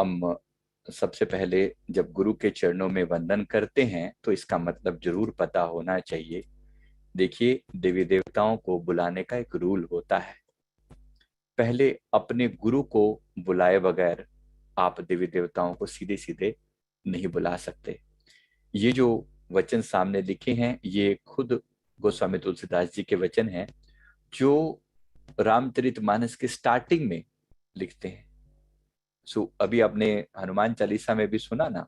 हम सबसे पहले जब गुरु के चरणों में वंदन करते हैं तो इसका मतलब जरूर पता होना चाहिए। देखिए, देवी देवताओं को बुलाने का एक रूल होता है। पहले अपने गुरु को बुलाए बगैर आप देवी देवताओं को सीधे सीधे नहीं बुला सकते। ये जो वचन सामने लिखे हैं ये खुद गोस्वामी तुलसीदास जी के वचन हैं, जो रामचरितमानस के स्टार्टिंग में लिखते हैं। अभी आपने हनुमान चालीसा में भी सुना ना,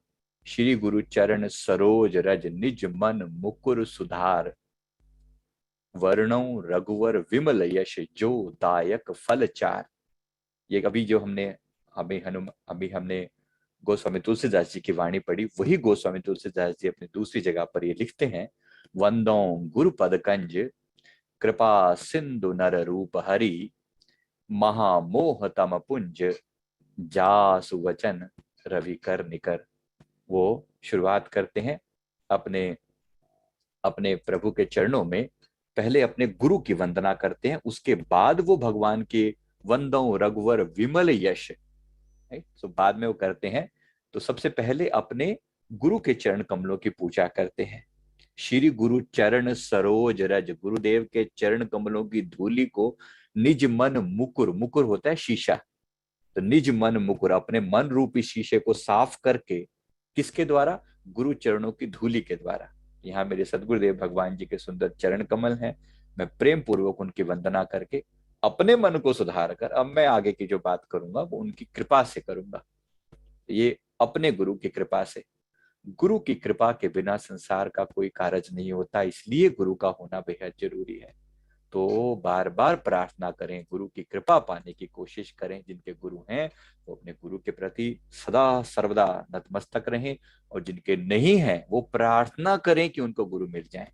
श्री गुरु चरण सरोज रज निज मन मुकुर सुधार, वर्णो रघुवर विमल यश जो दायक फल चार। ये अभी जो हमने अभी हमने गोस्वामी तुलसीदास जी की वाणी पढ़ी, वही गोस्वामी तुलसीदास जी अपनी दूसरी जगह पर ये लिखते हैं, वंदो गुरु पद कंज कृपा सिंधु नर रूप हरि, महामोह तम पुंज जासु वचन रवि कर निकर। वो शुरुआत करते हैं अपने अपने प्रभु के चरणों में, पहले अपने गुरु की वंदना करते हैं, उसके बाद वो भगवान के वंदो रघुवर विमल यश, तो बाद में वो करते हैं। तो सबसे पहले अपने गुरु के चरण कमलों की पूजा करते हैं। श्री गुरु चरण सरोज रज, गुरुदेव के चरण कमलों की धूलि को निज मन मुकुर, मुकुर होता है शीशा, तो निज मन मुकुर, अपने मन रूपी शीशे को साफ करके, किसके द्वारा? गुरु चरणों की धूलि के द्वारा। यहाँ मेरे सदगुरुदेव भगवान जी के सुंदर चरण कमल हैं, मैं प्रेम पूर्वक उनकी वंदना करके अपने मन को सुधार कर अब मैं आगे की जो बात करूंगा वो उनकी कृपा से करूंगा। ये अपने गुरु की कृपा से, गुरु की कृपा के बिना संसार का कोई कार्य नहीं होता, इसलिए गुरु का होना बेहद जरूरी है। तो बार बार प्रार्थना करें, गुरु की कृपा पाने की कोशिश करें। जिनके गुरु हैं वो अपने गुरु के प्रति सदा सर्वदा नतमस्तक रहें, और जिनके नहीं हैं वो प्रार्थना करें कि उनको गुरु मिल जाए।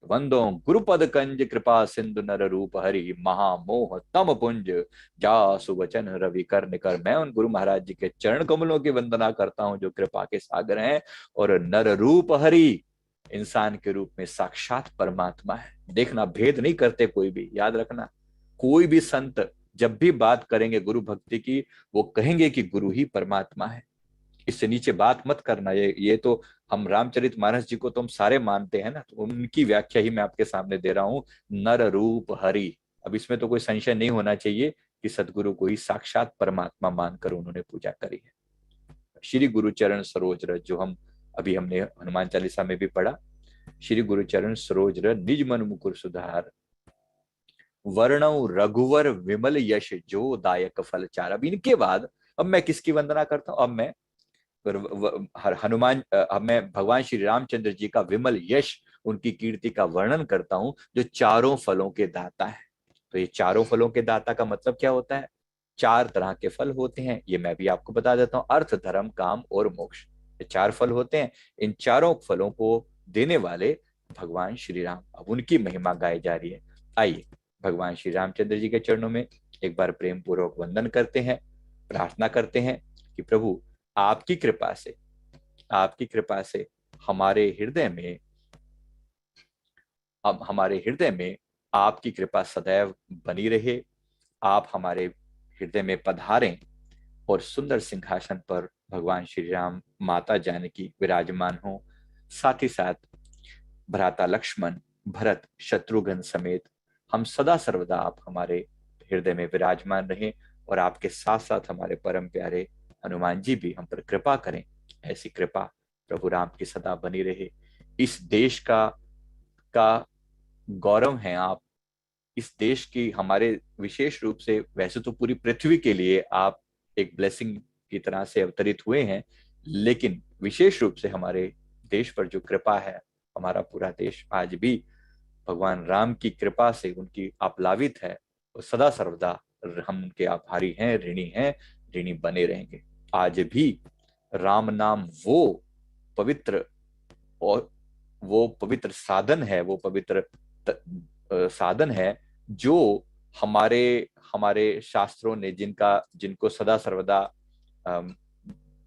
वंदो गुरुपद कंज कृपा सिंधु नर रूप हरि, महामोह तम पुंज जासु वचन रवि कर निकर। मैं उन गुरु महाराज जी के चरण कमलों की वंदना करता हूं जो कृपा के सागर हैं, और नर रूप हरि, इंसान के रूप में साक्षात परमात्मा है। देखना, भेद नहीं करते कोई भी, याद रखना। कोई भी संत जब भी बात करेंगे गुरु भक्ति की, वो कहेंगे कि गुरु ही परमात्मा है, इससे नीचे बात मत करना। ये तो हम रामचरितमानस जी को तो हम सारे मानते हैं ना, तो उनकी व्याख्या ही मैं आपके सामने दे रहा हूं, नर रूप हरि। अब इसमें तो कोई संशय नहीं होना चाहिए कि सदगुरु को ही साक्षात परमात्मा मानकर उन्होंने पूजा करी है। श्री गुरु चरण सरोज रज, जो अभी हमने हनुमान चालीसा में भी पढ़ा, श्री गुरु चरण सरोज रज निज मन मुकुर सुधार, वर्णव रघुवर विमल यश जो दायक फल चार। अब इनके बाद अब मैं किसकी वंदना करता हूं? अब मैं अब मैं भगवान श्री रामचंद्र जी का विमल यश, उनकी कीर्ति का वर्णन करता हूं, जो चारों फलों के दाता है। तो ये चारों फलों के दाता का मतलब क्या होता है? चार तरह के फल होते हैं, ये मैं भी आपको बता देता हूं, अर्थ धर्म काम और मोक्ष, ये चार फल होते हैं। इन चारों फलों को देने वाले भगवान श्री राम, अब उनकी महिमा गाई जा रही है। आइए भगवान श्री रामचंद्र जी के चरणों में एक बार प्रेम पूर्वक वंदन करते हैं, प्रार्थना करते हैं कि प्रभु आपकी कृपा से, आपकी कृपा से हमारे हृदय में, अब हमारे हृदय में आपकी कृपा सदैव बनी रहे। आप हमारे हृदय में पधारें और सुंदर सिंहासन पर भगवान श्री राम, माता जानकी विराजमान हो, साथ ही साथ भ्राता लक्ष्मण, भरत, शत्रुघ्न समेत हम सदा सर्वदा आप हमारे हृदय में विराजमान रहें, और आपके साथ साथ हमारे परम प्यारे हनुमान जी भी हम पर कृपा करें। ऐसी कृपा प्रभु राम की सदा बनी रहे। इस देश का गौरव हैं आप, इस देश की, हमारे विशेष रूप से, वैसे तो पूरी पृथ्वी के लिए आप एक ब्लेसिंग की तरह से अवतरित हुए हैं, लेकिन विशेष रूप से हमारे देश पर जो कृपा है, हमारा पूरा देश आज भी भगवान राम की कृपा से उनकी आप्लावित है, और सदा सर्वदा हम उनके आभारी हैं, ऋणी हैं, ऋणी बने रहेंगे। आज भी राम नाम पवित्र और वो पवित्र साधन है, वो पवित्र साधन है जो हमारे हमारे शास्त्रों ने, जिनको सदा सर्वदा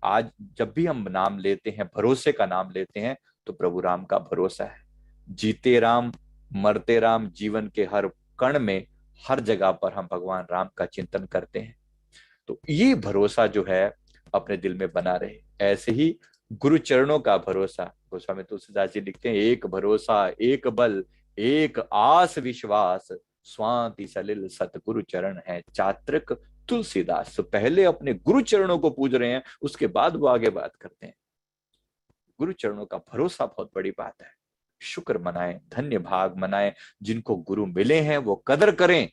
आज जब भी हम नाम लेते हैं, भरोसे का नाम लेते हैं, तो प्रभु राम का भरोसा है। जीते राम मरते राम, जीवन के हर कण में, हर जगह पर हम भगवान राम का चिंतन करते हैं। तो ये भरोसा जो है अपने दिल में बना रहे। ऐसे ही गुरु चरणों का भरोसा, गोस्वामी तुलसीदास जी लिखते हैं, एक भरोसा एक बल एक आस विश्वास, स्वाति सलिल सतगुरु चरण है चात्रिक तुलसीदास। तो पहले अपने गुरु चरणों को पूज रहे हैं, उसके बाद वो आगे बात करते हैं। गुरु चरणों का भरोसा बहुत बड़ी बात है। शुक्र मनाएं, धन्य भाग मनाएं। जिनको गुरु मिले हैं वो कदर करें,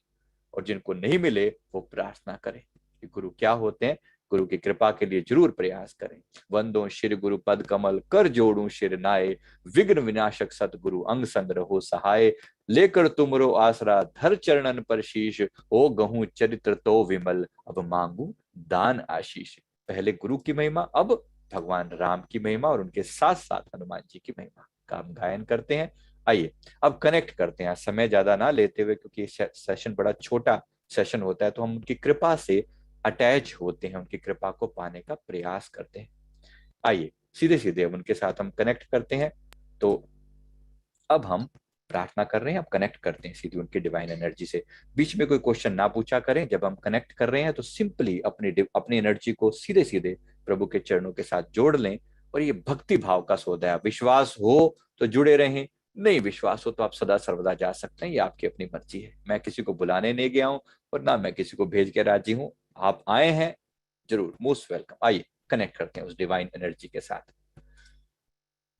और जिनको नहीं मिले वो प्रार्थना करें कि गुरु क्या होते हैं। गुरु की कृपा के लिए जरूर प्रयास करें। वंदो शिर गुरु पद कमल, कर जोड़ू शिर नाये, विघ्न विनाशक सतगुरु अंग संग रहो सहाय, लेकर तुमरो आसरा धर चरणन पर शीश, ओ गहूं चरित्र तो विमल, अब मांगू दान आशीष। पहले गुरु की महिमा, अब भगवान राम की महिमा, और उनके साथ साथ हनुमान जी की महिमा का हम गायन करते हैं। आइए अब कनेक्ट करते हैं, समय ज्यादा ना लेते हुए, क्योंकि सेशन बड़ा छोटा सेशन होता है, तो हम उनकी कृपा से अटैच होते हैं, उनकी कृपा को पाने का प्रयास करते हैं। आइए सीधे सीधे अब उनके साथ हम कनेक्ट करते हैं। तो अब हम प्रार्थना कर रहे हैं, अब कनेक्ट करते हैं सीधी उनकी डिवाइन एनर्जी से। बीच में कोई क्वेश्चन ना पूछा करें। जब हम कनेक्ट कर रहे हैं तो सिंपली अपनी एनर्जी को सीधे सीधे प्रभु के चरणों के साथ जोड़ लें। और ये भक्ति भाव का सौदा है। विश्वास हो तो जुड़े रहें, नहीं विश्वास हो तो आप सदा सर्वदा जा सकते हैं। ये आपकी अपनी मर्जी है। मैं किसी को बुलाने नहीं गया हूं, और ना मैं किसी को भेज के राजी हूं। आप आए हैं, जरूर मोस्ट वेलकम। आइए कनेक्ट करते हैं उस डिवाइन एनर्जी के साथ।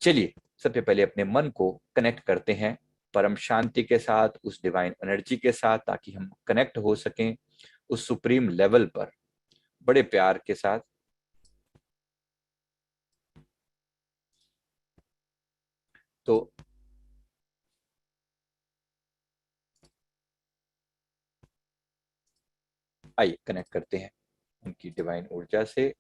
चलिए सबसे पहले अपने मन को कनेक्ट करते हैं परम शांति के साथ, उस डिवाइन एनर्जी के साथ, ताकि हम कनेक्ट हो सकें उस सुप्रीम लेवल पर बड़े प्यार के साथ। तो आइए कनेक्ट करते हैं उनकी डिवाइन ऊर्जा से।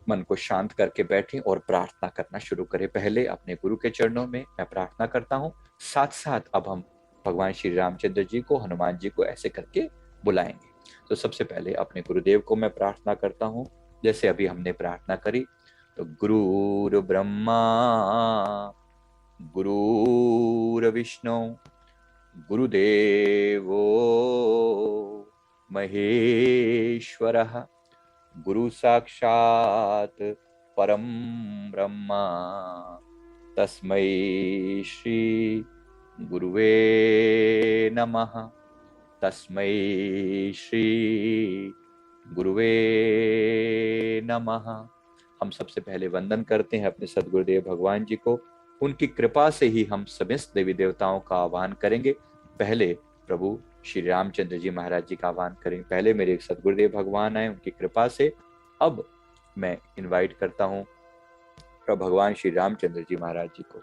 मन को शांत करके बैठें और प्रार्थना करना शुरू करें। पहले अपने गुरु के चरणों में मैं प्रार्थना करता हूं, साथ साथ अब हम भगवान श्री रामचंद्र जी को, हनुमान जी को ऐसे करके बुलाएंगे। तो सबसे पहले अपने गुरुदेव को मैं प्रार्थना करता हूं, जैसे अभी हमने प्रार्थना करी। तो गुरुर् ब्रह्मा गुरुर्विष्णु गुरुदेवो महेश्वरः, गुरु साक्षात परम ब्रह्मा, तस्मै श्री गुरुवे नमः, तस्मै श्री गुरुवे नमः। हम सबसे पहले वंदन करते हैं अपने सदगुरुदेव भगवान जी को। उनकी कृपा से ही हम समस्त देवी देवताओं का आह्वान करेंगे। पहले प्रभु श्री रामचंद्र जी महाराज जी का आह्वान करें। पहले मेरे सदगुरुदेव भगवान आए, उनकी कृपा से। अब मैं इनवाइट करता हूँ प्रभु भगवान श्री रामचंद्र जी महाराज जी को।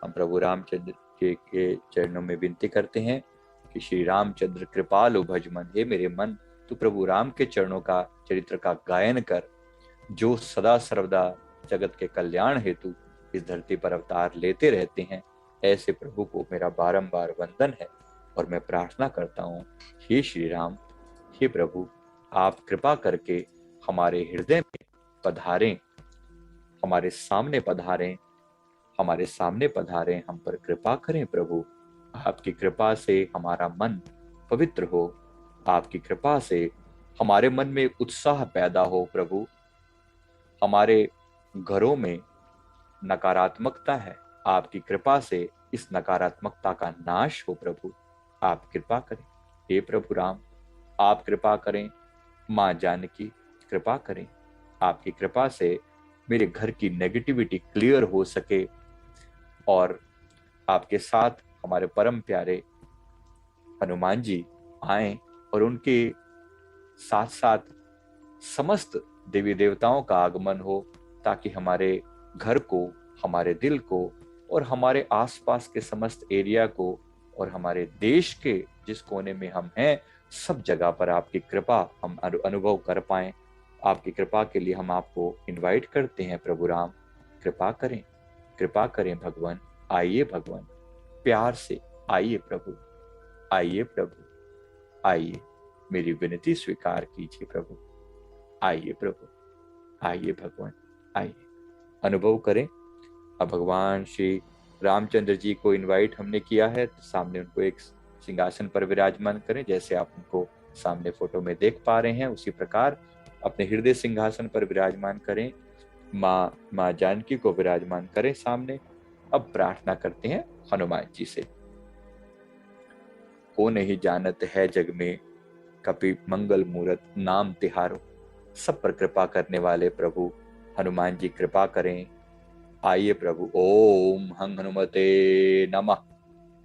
हम प्रभु रामचंद्र के चरणों में विनती करते हैं कि श्री रामचंद्र कृपालु भज मन, हे मेरे मन तू प्रभु राम के चरणों का चरित्र का गायन कर, जो सदा सर्वदा जगत के कल्याण हेतु इस धरती पर अवतार लेते रहते हैं। ऐसे प्रभु को मेरा बारंबार वंदन है, और मैं प्रार्थना करता हूँ, हे श्री राम, हे प्रभु, आप कृपा करके हमारे हृदय में पधारें, हमारे सामने पधारें, हमारे सामने पधारें, हम पर कृपा करें प्रभु। आपकी कृपा से हमारा मन पवित्र हो, आपकी कृपा से हमारे मन में उत्साह पैदा हो प्रभु। हमारे घरों में नकारात्मकता है, आपकी कृपा से इस नकारात्मकता का नाश हो प्रभु। आप कृपा करें हे प्रभु राम, आप कृपा करें। माँ जानकी कृपा करें, आपकी कृपा से मेरे घर की नेगेटिविटी क्लियर हो सके, और आपके साथ हमारे परम प्यारे हनुमान जी आए, और उनके साथ साथ समस्त देवी देवताओं का आगमन हो, ताकि हमारे घर को, हमारे दिल को, और हमारे आसपास के समस्त एरिया को, और हमारे देश के जिस कोने में हम हैं, सब जगह पर आपकी कृपा हम अनुभव कर पाएं। आपकी कृपा के लिए हम आपको इनवाइट करते हैं प्रभु राम। कृपा करें, कृपा करें भगवान। आइए भगवान, प्यार से आइए प्रभु, आइए प्रभु, आइए, मेरी विनती स्वीकार कीजिए प्रभु। आइए प्रभु, आइए भगवान, आइए, अनुभव करें। अब भगवान श्री रामचंद्र जी को इनवाइट हमने किया है, तो सामने उनको एक सिंहासन पर विराजमान करें, जैसे आप उनको सामने फोटो में देख पा रहे हैं। उसी प्रकार अपने हृदय सिंहासन पर विराजमान करें, माँ जानकी को विराजमान करें सामने। अब प्रार्थना करते हैं हनुमान जी से। को नहीं जानत है जग में, कपि मंगल मूरत नाम तिहारो। सब पर कृपा करने वाले प्रभु हनुमान जी कृपा करें। आइए प्रभु, ओम हं हनुमते नमः।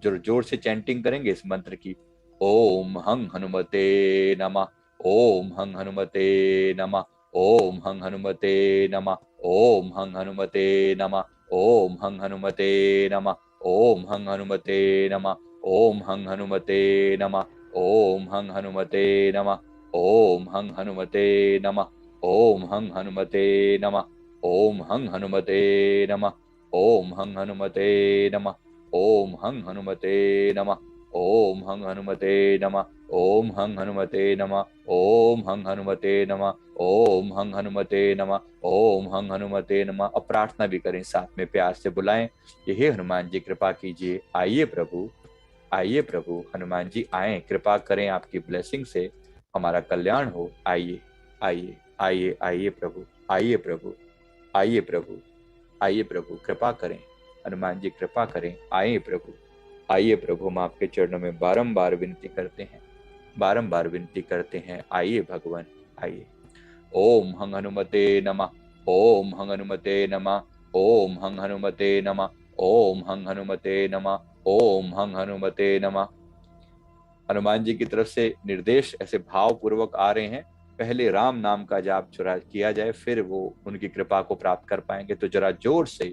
जोर जोर से चैंटिंग करेंगे इस मंत्र की। ओम हं हनुमते नमः, ओम हं हनुमते नमः, ओम हं हनुमते नमः, ओम हं हनुमते नमः, ओम हं हनुमते नमः, ओम हं हनुमते नमः, ओम हं हनुमते नमः, ओम हं हनुमते नमः, ओम हं हनुमते नमः, ओम हं हनुमते नमः, ओम हं हनुमते नमः, ओम हं हनुमते नमः, ओम हं हनुमते नमः, ओम हं हनुमते नमः, ओम हं हनुमते नमः, ओम हं हनुमते नमः, ओम हं हनुमते नमः, ओम हं हनुमते नमः। अब प्रार्थना भी करें, साथ में प्यार से बुलाएं, हे हनुमान जी कृपा कीजिए। आइए प्रभु, आइए प्रभु, हनुमान जी आए, कृपा करें, आपकी ब्लेसिंग से हमारा कल्याण हो। आइए आइए आइए आइए प्रभु, आइए प्रभु, आइए प्रभु, आइए प्रभु, कृपा करें, हनुमान जी कृपा करें। आइए प्रभु, आइए प्रभु, हम आपके चरणों में बारंबार विनती करते हैं, बारंबार विनती करते हैं। आइए भगवान, आइए। ओम हं हनुमते नमः, ओम हं हनुमते नमः, ओम हं हनुमते नमः, ओम हं हनुमते नमः, ओम हं हनुमते नमः। हनुमान जी की तरफ से निर्देश ऐसे भाव पूर्वक आ रहे हैं, पहले राम नाम का जाप चुरा किया जाए, फिर वो उनकी कृपा को प्राप्त कर पाएंगे। तो जरा जोर से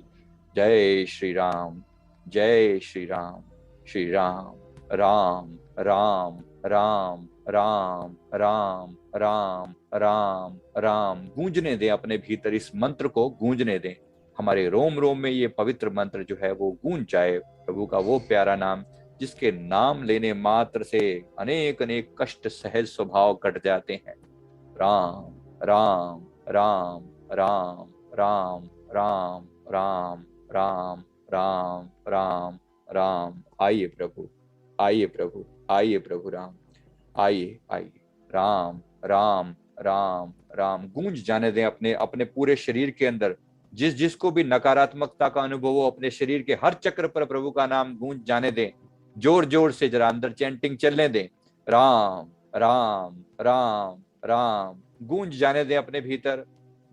जय श्री राम, जय श्री राम, श्री राम, राम राम राम राम राम राम राम राम गूंजने दें, अपने भीतर इस मंत्र को गूंजने दें। हमारे रोम रोम में ये पवित्र मंत्र जो है वो गूंज जाए, प्रभु का वो प्यारा नाम जिसके नाम लेने मात्र से अनेक अनेक कष्ट सहज स्वभाव कट जाते हैं। राम राम राम राम राम राम राम राम राम राम राम। आइए प्रभु, आइए प्रभु, आइए प्रभु राम, आइए आइए। राम राम राम राम गूंज जाने दें अपने अपने पूरे शरीर के अंदर। जिस जिसको भी नकारात्मकता का अनुभव हो, अपने शरीर के हर चक्र पर प्रभु का नाम गूंज जाने दें। जोर जोर से जरा अंदर चैंटिंग चलने दें। राम राम राम राम गूंज जाने दें अपने भीतर,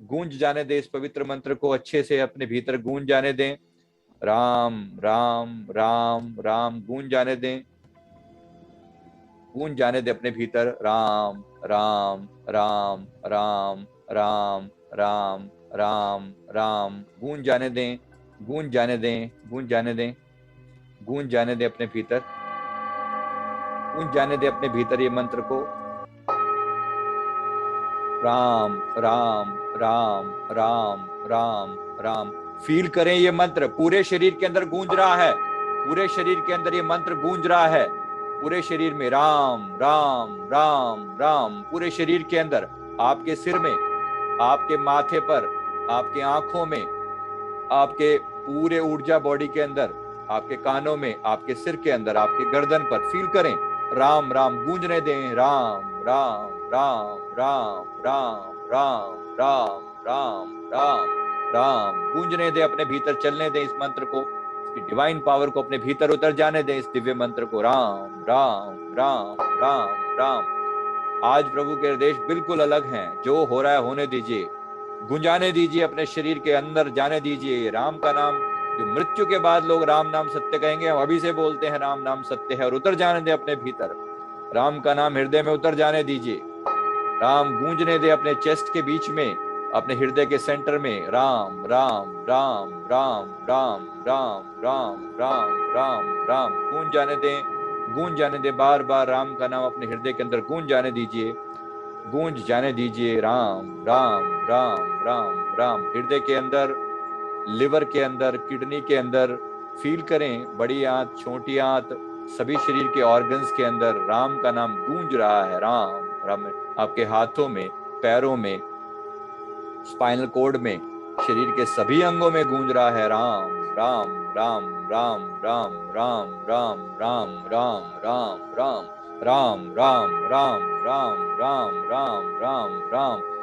गूंज जाने दें इस पवित्र मंत्र को, अच्छे से अपने भीतर गूंज जाने दें। राम राम राम राम गूंज जाने दें, गूंज जाने दे अपने भीतर। राम राम राम राम राम राम राम राम गूंज जाने दें, गूंज जाने दें, गूंज जाने दें, गूंज जाने दे अपने भीतर, गूंज जाने दे अपने भीतर ये मंत्र को। राम राम राम राम राम राम फील करें ये मंत्र पूरे शरीर के अंदर गूंज रहा है, पूरे शरीर के अंदर ये मंत्र गूंज रहा है, पूरे शरीर में राम राम राम राम, पूरे शरीर के अंदर, आपके सिर में, आपके माथे पर, आपके आंखों में, आपके पूरे ऊर्जा बॉडी के अंदर, आपके कानों में, आपके सिर के अंदर, आपके गर्दन पर फील करें। राम राम गूंजने दें। राम राम राम राम राम राम राम राम राम राम गूंजने दें, अपने भीतर चलने दें इस मंत्र को, इसकी डिवाइन पावर को अपने भीतर उतर जाने दें, इस दिव्य मंत्र को। राम राम राम राम राम। आज प्रभु के निर्देश बिल्कुल अलग हैं, जो हो रहा है होने दीजिए, गुंजाने दीजिए, अपने शरीर के अंदर जाने दीजिए। राम का नाम, जो मृत्यु के बाद लोग राम नाम सत्य कहेंगे, हम अभी से बोलते हैं राम नाम सत्य है, और उतर जाने दे अपने भीतर। राम का नाम हृदय में उतर जाने दीजिए। राम गूंजने दे अपने चेस्ट के बीच में, अपने हृदय के सेंटर में। राम राम राम राम राम राम राम राम राम राम गूंज जाने दें, गूंज जाने दे, बार बार राम का नाम अपने हृदय के अंदर गूंज जाने दीजिए, गूंज जाने दीजिए। राम राम राम राम राम हृदय के अंदर, लिवर के अंदर, किडनी के अंदर फील करें, बड़ी आंत, छोटी आंत, सभी शरीर के ऑर्गन्स के अंदर राम का नाम गूंज रहा है। राम राम आपके हाथों में, पैरों में, स्पाइनल कोड में, शरीर के सभी अंगों में गूंज रहा है। राम राम राम राम राम राम राम राम राम राम राम राम राम राम राम राम राम राम राम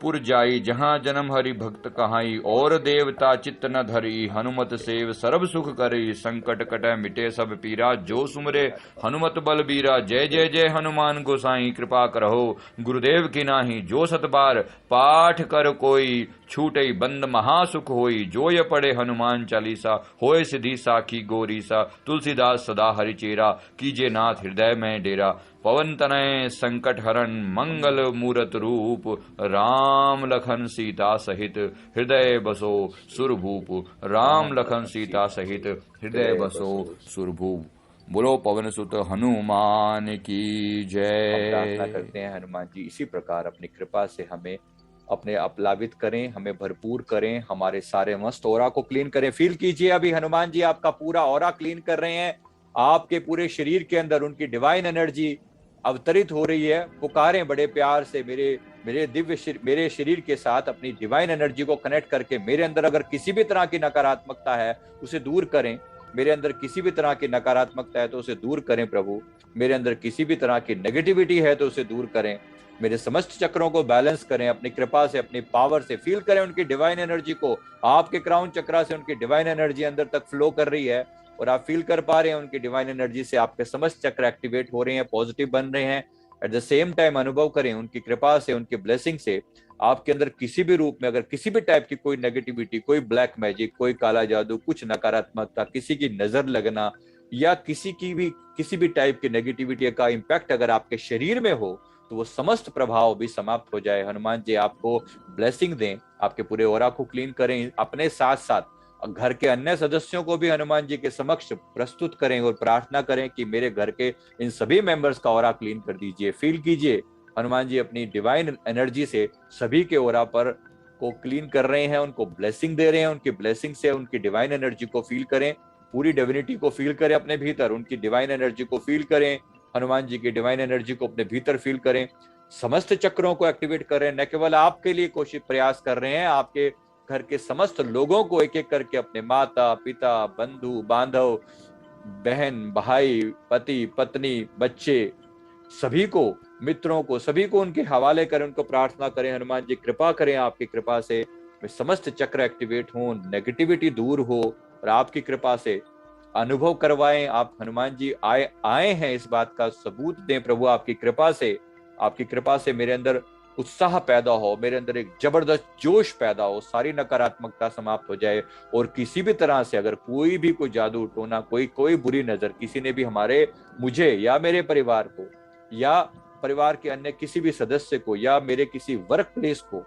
पुर जाई जहाँ जन्म हरि भक्त कहाई, और देवता चित्त न धरी, हनुमत सेव सर्व सुख करी, संकट कटै मिटे सब पीरा, जो सुमरे हनुमत बल बीरा। जय जय जय हनुमान गोसाई, कृपा करहो गुरुदेव की नाही, जो सत बार पाठ कर कोई, छूटई बंद महासुख होई, जो ये पढ़े हनुमान चालीसा, होए सिद्धि साखी गौरीसा। तुलसीदास सदा हरिचेरा, कीजे नाथ हृदय में डेरा, पवन तनय संकट हरण, मंगल मूरत रूप, राम लखन सीता सहित हृदय बसो सुरभूप, राम लखन सीता सहित हृदय बसो सुरभूप। बोलो पवन सुत हनुमान की हम प्रार्थना जय। करते हैं हनुमान जी इसी प्रकार अपनी कृपा से हमें अपने अपलावित करें, हमें भरपूर करें, हमारे सारे मस्त ओरा को क्लीन करें। फील कीजिए अभी हनुमान जी आपका पूरा ओरा क्लीन कर रहे हैं, आपके पूरे शरीर के अंदर उनकी डिवाइन एनर्जी अवतरित हो रही है। पुकारें बड़े प्यार से, मेरे शरीर के साथ अपनी डिवाइन एनर्जी को कनेक्ट करके मेरे अंदर अगर किसी भी तरह की नकारात्मकता है उसे दूर करें। मेरे अंदर किसी भी तरह की नकारात्मकता है तो उसे दूर करें प्रभु। मेरे अंदर किसी भी तरह की नेगेटिविटी है तो उसे दूर करें। मेरे समस्त चक्रों को बैलेंस करें अपनी कृपा से, अपनी पावर से। फील करें उनकी डिवाइन एनर्जी को, आपके क्राउन चक्रा से उनकी डिवाइन एनर्जी अंदर तक फ्लो कर रही है और आप फील कर पा रहे हैं उनकी डिवाइन एनर्जी से आपके समस्त चक्र एक्टिवेट हो रहे हैं, पॉजिटिव बन रहे हैं। एट द सेम टाइम अनुभव करें उनकी कृपा से, उनकी ब्लेसिंग से आपके अंदर किसी भी रूप में अगर किसी भी टाइप की कोई नेगेटिविटी, कोई ब्लैक मैजिक, कोई काला जादू, कुछ नकारात्मकता, किसी की नजर लगना या किसी भी टाइप की नेगेटिविटी का इम्पैक्ट अगर आपके शरीर में हो तो वो समस्त प्रभाव भी समाप्त हो जाए। हनुमान जी आपको ब्लेसिंग दें, आपके पूरे ओरा को क्लीन करें। अपने साथ साथ घर के अन्य सदस्यों को भी हनुमान जी के समक्ष प्रस्तुत करें और प्रार्थना करें कि मेरे घर के इन सभी मेंबर्स का ओरा क्लीन कर दीजिए। फील कीजिए हनुमान जी अपनी डिवाइन एनर्जी से सभी के ओरा पर को क्लीन कर रहे हैं, उनको ब्लेसिंग दे रहे हैं। उनकी ब्लेसिंग से उनकी डिवाइन एनर्जी को फील करें, पूरी डिविनिटी को फील करें अपने भीतर, उनकी डिवाइन एनर्जी को फील करें, हनुमान जी की डिवाइन एनर्जी को अपने भीतर फील करें। समस्त चक्रों को एक्टिवेट करें, न केवल आपके लिए कोशिश प्रयास कर रहे हैं, आपके घर के समस्त लोगों को एक एक करके, अपने माता पिता, बंधु बांधव, बहन भाई, पति पत्नी, बच्चे, सभी को, मित्रों को, सभी को उनके हवाले करें, उनको प्रार्थना करें। हनुमान जी कृपा करें, आपकी कृपा से समस्त चक्र एक्टिवेट हो, नेगेटिविटी दूर हो और आपकी कृपा से अनुभव करवाएं। आप हनुमान जी आए हैं इस बात का सबूत दें प्रभु। आपकी कृपा से मेरे अंदर उत्साह पैदा हो, मेरे अंदर एक जबरदस्त जोश पैदा हो, सारी नकारात्मकता समाप्त हो जाए और किसी भी तरह से अगर कोई भी कोई जादू टोना, कोई बुरी नजर किसी ने भी मुझे या मेरे परिवार को या परिवार के अन्य किसी भी सदस्य को या मेरे किसी वर्क प्लेस को,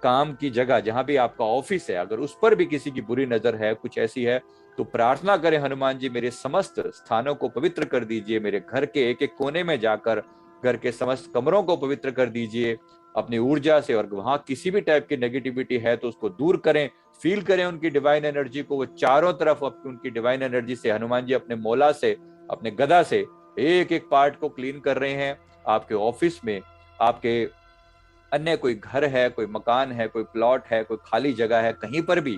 काम की जगह जहां भी आपका ऑफिस है, अगर उस पर भी किसी की बुरी नजर है, कुछ ऐसी है, तो प्रार्थना करें हनुमान जी मेरे समस्त स्थानों को पवित्र कर दीजिए। मेरे घर के एक एक कोने में जाकर घर के समस्त कमरों को पवित्र कर दीजिए अपनी ऊर्जा से, और वहां किसी भी टाइप की नेगेटिविटी है तो उसको दूर करें। फील करें उनकी डिवाइन एनर्जी को, वो चारों तरफ उनकी डिवाइन एनर्जी से हनुमान जी अपने मोला से, अपने गदा से एक एक पार्ट को क्लीन कर रहे हैं। आपके ऑफिस में, आपके अन्य कोई घर है, कोई मकान है, कोई प्लॉट है, कोई खाली जगह है, कहीं पर भी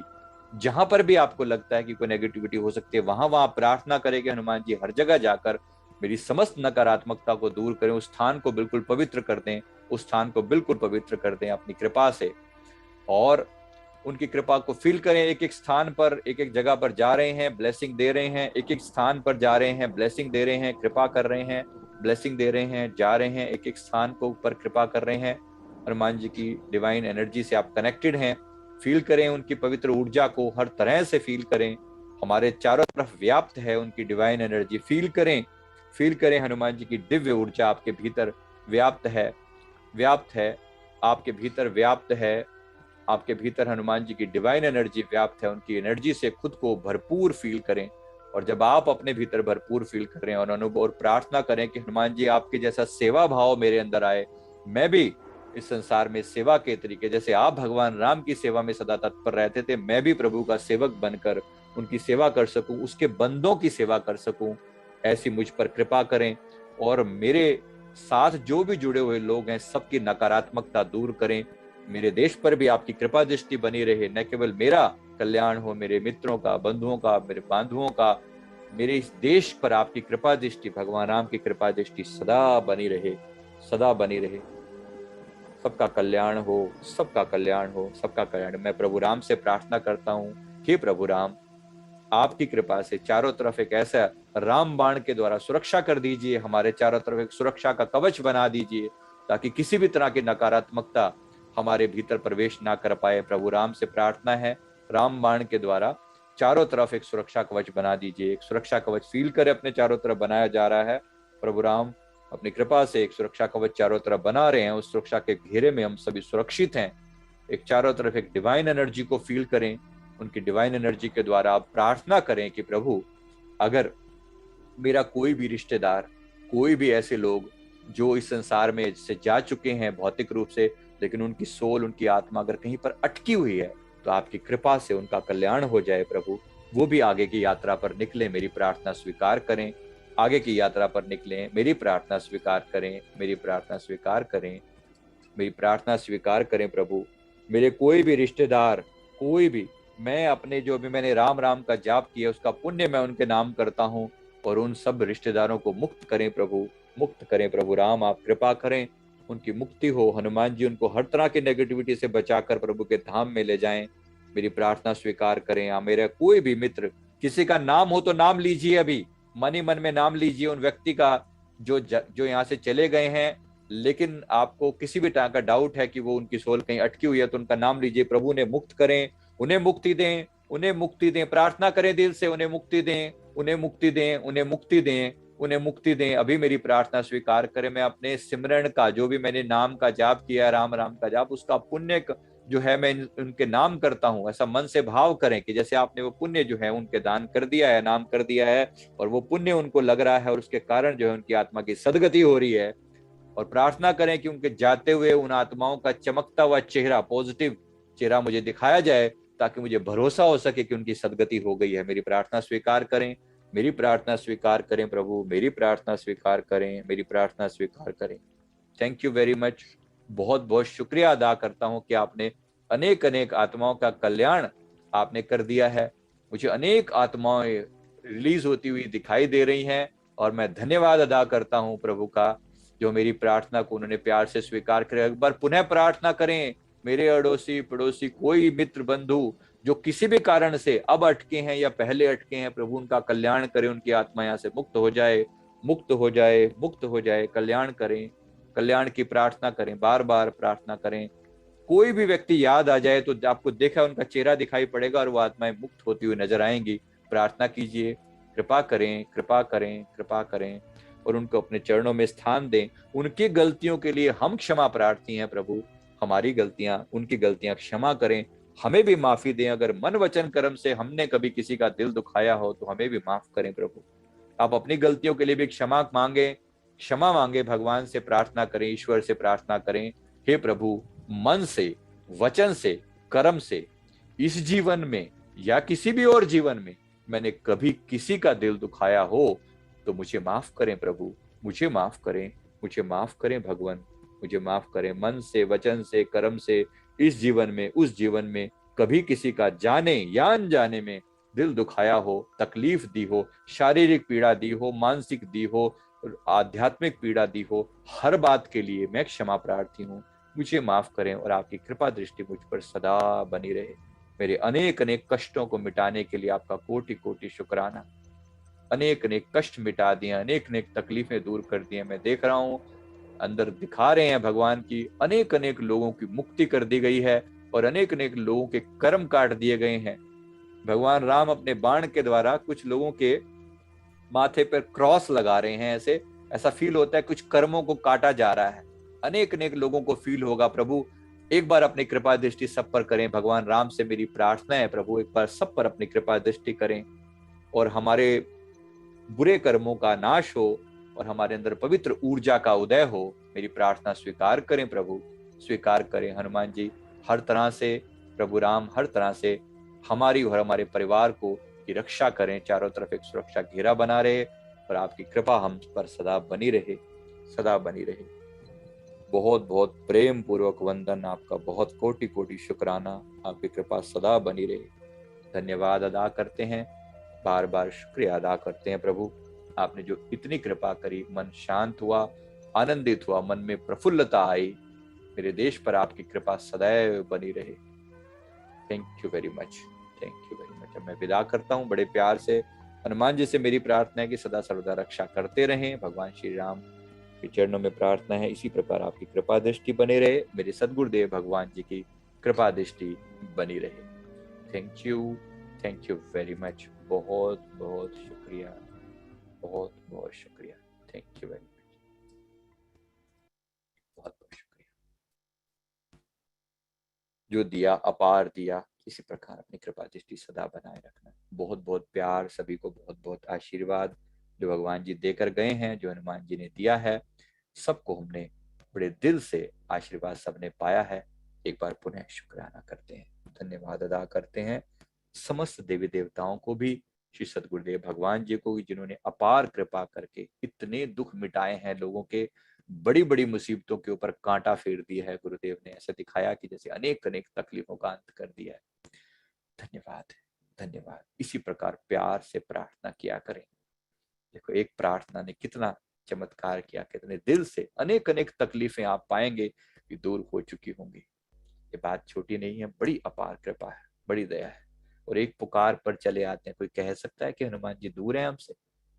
जहां पर भी आपको लगता है कि कोई नेगेटिविटी हो सकती है, वहां प्रार्थना करें कि हनुमान जी हर जगह जाकर मेरी समस्त नकारात्मकता को दूर करें, उस स्थान को बिल्कुल पवित्र कर दें, उस स्थान को बिल्कुल पवित्र कर दें अपनी कृपा से। और उनकी कृपा को फील करें, एक एक स्थान पर, एक एक जगह पर जा रहे हैं, ब्लेसिंग दे रहे हैं, एक एक स्थान पर जा रहे हैं, ब्लेसिंग दे रहे हैं, कृपा कर रहे हैं, ब्लेसिंग दे रहे हैं, जा रहे हैं, एक एक स्थान को ऊपर कृपा कर रहे हैं। हनुमान जी की डिवाइन एनर्जी से आप कनेक्टेड हैं। फील करें उनकी पवित्र ऊर्जा को, हर तरह से फील करें, हमारे चारों तरफ व्याप्त है उनकी डिवाइन एनर्जी। फील करें हनुमान जी की दिव्य ऊर्जा आपके भीतर व्याप्त है, आपके भीतर व्याप्त है, आपके भीतर हनुमान जी की डिवाइन एनर्जी व्याप्त है। उनकी एनर्जी से खुद को भरपूर फील करें, और जब आप अपने भीतर भरपूर फील करें और अनुभव और प्रार्थना करें कि हनुमान जी आपके जैसा सेवा भाव मेरे अंदर आए, मैं भी इस संसार में सेवा के तरीके, जैसे आप भगवान राम की सेवा में सदा तत्पर रहते थे, मैं भी प्रभु का सेवक बनकर उनकी सेवा कर सकूं, उसके बंदों की सेवा कर सकूं, ऐसी मुझ पर कृपा करें। और मेरे साथ जो भी जुड़े हुए लोग हैं सबकी नकारात्मकता दूर करें। मेरे देश पर भी आपकी कृपा दृष्टि बनी रहे, न केवल मेरा कल्याण हो, मेरे मित्रों का, बंधुओं का, मेरे बांधुओं का, मेरे इस देश पर आपकी कृपा दृष्टि, भगवान राम की कृपा दृष्टि सदा बनी रहे, सदा बनी रहे। सबका कल्याण हो, सबका कल्याण हो, सबका कल्याण। मैं प्रभु राम से प्रार्थना करता हूँ, हे प्रभु राम, आपकी कृपा से चारों तरफ एक ऐसा राम बाण के द्वारा सुरक्षा कर दीजिए, हमारे चारों तरफ एक सुरक्षा का कवच बना दीजिए, ताकि किसी भी तरह की नकारात्मकता हमारे भीतर प्रवेश ना कर पाए। प्रभु राम से प्रार्थना है, राम बाण के द्वारा चारों तरफ एक सुरक्षा कवच बना दीजिए। एक सुरक्षा कवच फील कर अपने चारों तरफ बनाया जा रहा है। प्रभु राम अपनी कृपा से एक सुरक्षा कवच चारों तरफ बना रहे हैं, उस सुरक्षा के घेरे में हम सभी सुरक्षित हैं। एक चारों तरफ एक डिवाइन एनर्जी को फील करें, उनकी डिवाइन एनर्जी के द्वारा आप प्रार्थना करें कि प्रभु, अगर मेरा कोई भी रिश्तेदार, कोई भी ऐसे लोग जो इस संसार में से जा चुके हैं भौतिक रूप से, लेकिन उनकी सोल, उनकी आत्मा अगर कहीं पर अटकी हुई है, तो आपकी कृपा से उनका कल्याण हो जाए प्रभु। वो भी आगे की यात्रा पर निकले, मेरी प्रार्थना स्वीकार करें। आगे की यात्रा पर निकलें, मेरी प्रार्थना स्वीकार करें, मेरी प्रार्थना स्वीकार करें, मेरी प्रार्थना स्वीकार करें प्रभु। मेरे कोई भी रिश्तेदार, कोई भी, मैं अपने जो भी मैंने राम राम का जाप किया उसका पुण्य मैं उनके नाम करता हूँ, और उन सब रिश्तेदारों को मुक्त करें प्रभु, मुक्त करें प्रभु राम। आप कृपा करें, उनकी मुक्ति हो। हनुमान जी उनको हर तरह की नेगेटिविटी से बचाकर प्रभु के धाम में ले जाएं, मेरी प्रार्थना स्वीकार करें। या मेरा कोई भी मित्र, किसी का नाम हो तो नाम लीजिए, अभी मन ही मन में नाम लीजिए उन व्यक्ति का जो यहाँ से चले गए हैं, लेकिन आपको किसी भी तरह का डाउट है कि वो उनकी सोल कहीं अटकी हुई है, तो उनका नाम लीजिए। प्रभु ने मुक्त करें, उन्हें मुक्ति दें, उन्हें मुक्ति दें। प्रार्थना करें दिल से, उन्हें मुक्ति दें, उन्हें मुक्ति दें, उन्हें मुक्ति दें, उन्हें मुक्ति दें। अभी मेरी प्रार्थना स्वीकार करें। मैं अपने सिमरन का, जो भी मैंने नाम का जाप किया, राम राम का जाप, उसका पुण्य जो है मैं उनके नाम करता हूँ। ऐसा मन से भाव करें कि जैसे आपने वो पुण्य जो है उनके दान कर दिया है, नाम कर दिया है, और वो पुण्य उनको लग रहा है, और उसके कारण जो है उनकी आत्मा की सदगति हो रही है। और प्रार्थना करें कि उनके जाते हुए उन आत्माओं का चमकता हुआ चेहरा, पॉजिटिव चेहरा मुझे दिखाया जाए, ताकि मुझे भरोसा हो सके कि उनकी सदगति हो गई है। मेरी प्रार्थना स्वीकार करें, मेरी प्रार्थना स्वीकार करें प्रभु, मेरी प्रार्थना स्वीकार करें, मेरी प्रार्थना स्वीकार करें। Thank you very much. बहुत बहुत शुक्रिया अदा करता हूं कि आपने अनेक अनेक आत्माओं का कल्याण आपने कर दिया है। मुझे अनेक आत्माएं रिलीज होती हुई दिखाई दे रही हैं, और मैं धन्यवाद अदा करता हूं प्रभु का, जो मेरी प्रार्थना को उन्होंने प्यार से स्वीकार किया। एक बार पुनः प्रार्थना करें, मेरे अड़ोसी पड़ोसी, कोई मित्र बंधु जो किसी भी कारण से अब अटके हैं या पहले अटके हैं, प्रभु उनका कल्याण करें, उनकी आत्मा यहाँ से मुक्त हो जाए, मुक्त हो जाए, मुक्त हो जाए। कल्याण करें, कल्याण की प्रार्थना करें, बार बार प्रार्थना करें। कोई भी व्यक्ति याद आ जाए तो आपको देखा उनका चेहरा दिखाई पड़ेगा, और वो आत्माएं मुक्त होती हुई नजर आएंगी। प्रार्थना कीजिए, कृपा करें, कृपा करें, कृपा करें, और उनको अपने चरणों में स्थान दें। उनकी गलतियों के लिए हम क्षमा प्रार्थी हैं प्रभु, हमारी गलतियां, उनकी गलतियां क्षमा करें, हमें भी माफी दें। अगर मन वचन कर्म से हमने कभी किसी का दिल दुखाया हो तो हमें भी माफ करें प्रभु। आप अपनी गलतियों के लिए भी क्षमा मांगे, क्षमा मांगे, भगवान से प्रार्थना करें, ईश्वर से प्रार्थना करें। हे प्रभु, मन से, वचन से, कर्म से, इस जीवन में या किसी भी और जीवन में मैंने कभी किसी का दिल दुखाया हो तो मुझे माफ करें प्रभु, मुझे माफ करें, मुझे माफ करें भगवान, मुझे माफ करें। मन से, वचन से, कर्म से, इस जीवन में, उस जीवन में कभी किसी का जाने या अनजाने में दिल दुखाया हो, तकलीफ दी हो, शारीरिक पीड़ा दी हो, मानसिक दी हो, आध्यात्मिक पीड़ा दी हो, हर बात के लिए मैं क्षमा प्रार्थी हूँ। मुझे माफ करें, और आपकी कृपा दृष्टि मुझ पर सदा बनी रहे। मेरे अनेक अनेक कष्टों को मिटाने के लिए आपका कोटि कोटि शुक्राना। अनेक अनेक कष्ट मिटा दिए, अनेक अनेक तकलीफें दूर कर दी। मैं देख रहा हूँ अंदर दिखा रहे हैं भगवान की अनेक अनेक लोगों की मुक्ति कर दी गई है, और अनेक अनेक लोगों के कर्म काट दिए गए हैं। भगवान राम अपने बाण के द्वारा कुछ लोगों के माथे पर क्रॉस लगा रहे हैं। ऐसा फील होता है कुछ कर्मों को काटा जा रहा है। अनेक अनेक लोगों को फील होगा प्रभु। एक बार अपनी कृपा दृष्टि सब पर करें। भगवान राम से मेरी प्रार्थना है प्रभु, एक बार सब पर अपनी कृपा दृष्टि करें, और हमारे बुरे कर्मों का नाश हो, और हमारे अंदर पवित्र ऊर्जा का उदय हो। मेरी प्रार्थना स्वीकार करें प्रभु, स्वीकार करें। हनुमान जी हर तरह से, प्रभु राम हर तरह से हमारी और हमारे परिवार को की रक्षा करें। चारों तरफ एक सुरक्षा घेरा बना रहे, और आपकी कृपा हम पर सदा बनी रहे, सदा बनी रहे। बहुत बहुत प्रेम पूर्वक वंदन, आपका बहुत कोटि कोटि शुक्राना। आपकी कृपा सदा बनी रहे। धन्यवाद अदा करते हैं, बार बार शुक्रिया अदा करते हैं प्रभु। आपने जो इतनी कृपा करी, मन शांत हुआ, आनंदित हुआ, मन में प्रफुल्लता आई। मेरे देश पर आपकी कृपा सदैव बनी रहे। Thank you very much, thank you very much. अब मैं विदा करता हूँ बड़े प्यार से। हनुमान जी से मेरी प्रार्थना है कि सदा सर्वदा रक्षा करते रहें। भगवान श्री राम के चरणों में प्रार्थना है इसी प्रकार आपकी कृपा दृष्टि बने रहे, मेरे सदगुरुदेव भगवान जी की कृपा दृष्टि बनी रहे। Thank you very much. बहुत बहुत शुक्रिया, बहुत बहुत शुक्रिया। थैंक यू वेरी मच, बहुत बहुत शुक्रिया। जो दिया अपार दिया, इसी प्रकार अपनी कृपा दृष्टि सदा बनाए रखना। बहुत बहुत प्यार सभी को, बहुत बहुत आशीर्वाद जो भगवान जी देकर गए हैं, जो हनुमान जी ने दिया है, सबको हमने बड़े दिल से आशीर्वाद सबने पाया है। एक बार पुनः शुक्राना करते हैं, धन्यवाद अदा करते हैं समस्त देवी देवताओं को भी, श्री सदगुरुदेव भगवान जी को भी, जिन्होंने अपार कृपा करके इतने दुख मिटाए हैं लोगों के, बड़ी बड़ी मुसीबतों के ऊपर कांटा फेर दिया है। गुरुदेव ने ऐसा दिखाया कि जैसे अनेक अनेक तकलीफों का अंत कर दिया है। धन्यवाद, धन्यवाद। इसी प्रकार प्यार से प्रार्थना किया करें। देखो एक प्रार्थना ने कितना चमत्कार किया, कितने दिल से अनेक अनेक तकलीफें आप पाएंगे कि दूर हो चुकी होंगी। ये बात छोटी नहीं है, बड़ी अपार कृपा है, बड़ी दया है। और एक पुकार पर चले आते हैं। कोई कह सकता है कि हनुमान जी दूर हैं हमसे?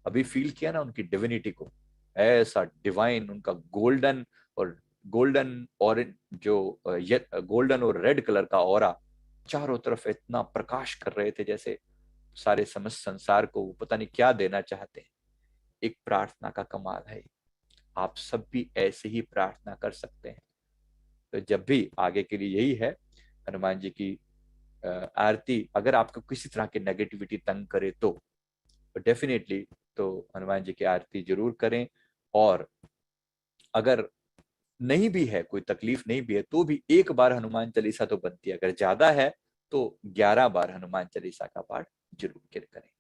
अभी फील किया ना उनकी डिविनिटी को, ऐसा डिवाइन उनका गोल्डन और गोल्डन और जो गोल्डन और रेड कलर का ऑरा चारों तरफ इतना प्रकाश कर रहे थे, जैसे सारे समस्त संसार को वो पता नहीं क्या देना चाहते हैं। एक प्रार्थना का कमाल है। आप सब भी ऐसे ही प्रार्थना कर सकते हैं। तो जब भी आगे के लिए यही है, हनुमान जी की आरती, अगर आपको किसी तरह की नेगेटिविटी तंग करे तो डेफिनेटली तो हनुमान जी की आरती जरूर करें। और अगर नहीं भी है, कोई तकलीफ नहीं भी है, तो भी एक बार हनुमान चालीसा तो बनती है। अगर ज्यादा है तो 11 बार हनुमान चालीसा का पाठ जरूर करें।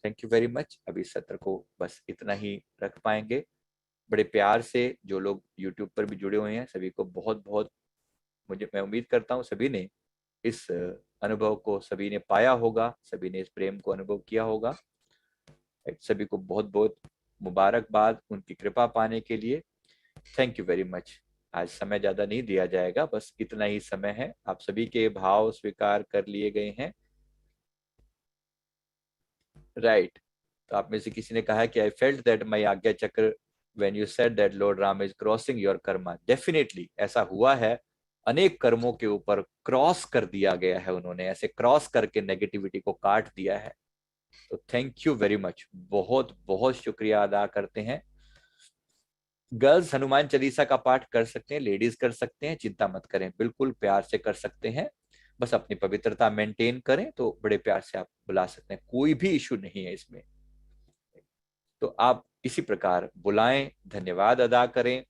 Thank you very much. अभी सत्र को बस इतना ही रख पाएंगे। बड़े प्यार से जो लोग यूट्यूब पर भी जुड़े हुए हैं सभी को बहुत बहुत, मैं उम्मीद करता हूँ सभी ने इस अनुभव को सभी ने पाया होगा, सभी ने इस प्रेम को अनुभव किया होगा। सभी को बहुत बहुत मुबारकबाद उनकी कृपा पाने के लिए। Thank you very much. आज समय ज्यादा नहीं दिया जाएगा, बस इतना ही समय है। आप सभी के भाव स्वीकार कर लिए गए हैं, राइट। तो आप में से किसी ने कहा कि आई फेल्ट दैट माई आज्ञा चक्र when you said that Lord Ram is crossing your Karma. Definitely ऐसा हुआ है, अनेक कर्मों के ऊपर क्रॉस कर दिया गया है, उन्होंने ऐसे क्रॉस करके नेगेटिविटी को काट दिया है। तो थैंक यू वेरी मच, बहुत बहुत शुक्रिया अदा करते हैं। गर्ल्स हनुमान चालीसा का पाठ कर सकते हैं, लेडीज कर सकते हैं, चिंता मत करें, बिल्कुल प्यार से कर सकते हैं। बस अपनी पवित्रता मेंटेन करें तो बड़े प्यार से आप बुला सकते हैं, कोई भी इशू नहीं है इसमें। तो आप इसी प्रकार बुलाएं, धन्यवाद अदा करें।